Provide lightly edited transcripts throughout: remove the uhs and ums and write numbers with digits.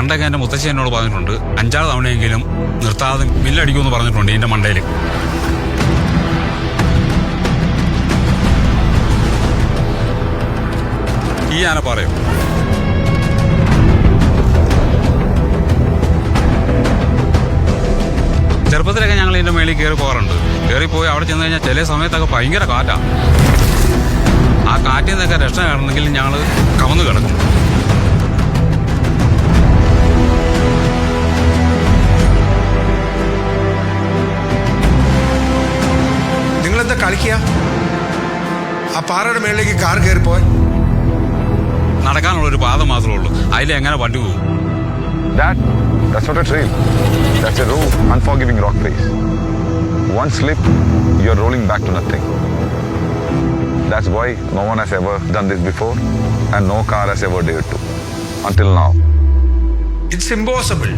പണ്ടൊക്കെ എൻ്റെ മുത്തശ്ശി എന്നോട് പറഞ്ഞിട്ടുണ്ട് 5-6 തവണയെങ്കിലും നിർത്താതെ മില്ലടിക്കുമെന്ന് പറഞ്ഞിട്ടുണ്ട് ഇതിൻ്റെ മണ്ടയിൽ. ഈ ആന പറയും. ചെറുപ്പത്തിലൊക്കെ ഞങ്ങൾ ഇതിൻ്റെ മേളിൽ കയറി പോകാറുണ്ട്. കയറിപ്പോയി അവിടെ ചെന്ന് കഴിഞ്ഞാൽ ചില സമയത്തൊക്കെ ഭയങ്കര കാറ്റാണ്. ആ കാറ്റിൽ നിന്നൊക്കെ രക്ഷ കാണണമെങ്കിൽ ഞങ്ങൾ കമന്ന് കിടക്കും. നിങ്ങളെന്താ കളിക്കുക? ആ പാറയുടെ മേളിലേക്ക് കാർ കയറിപ്പോയി. നടക്കാനുള്ളൊരു പാത മാത്രമേ ഉള്ളൂ, അതിലെങ്ങനെ വണ്ടി പോകും? That's not a trail. That's a raw, unforgiving rock face. One slip, you're rolling back to nothing. That's why no one has ever done this before and no car has ever dared to. Until now. It's impossible.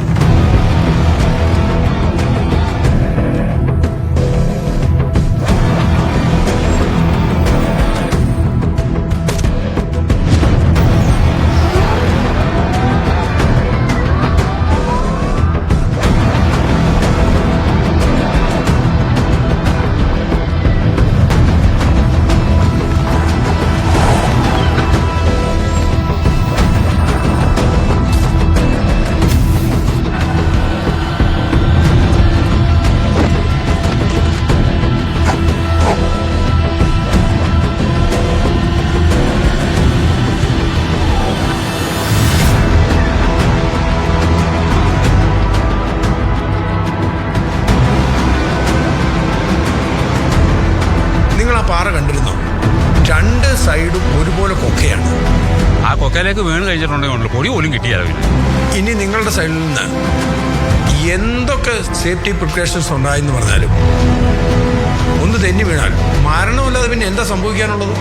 പാറ കണ്ടിരുന്നോ? 2 സൈഡും ഒരുപോലെ കൊക്കയാണ്. ആ കൊക്കയിലേക്ക് വീണ് കഴിച്ചിട്ടുണ്ടെങ്കിൽ പൊടി പോലും കിട്ടിയാലോ. ഇനി നിങ്ങളുടെ സൈഡിൽ നിന്ന് എന്തൊക്കെ സേഫ്റ്റി പ്രിക്കോഷൻസ് ഉണ്ടായെന്ന് പറഞ്ഞാലും ഒന്ന് തെന്നി വീണാൽ മരണമല്ലാതെ പിന്നെ എന്താ സംഭവിക്കാനുള്ളത്?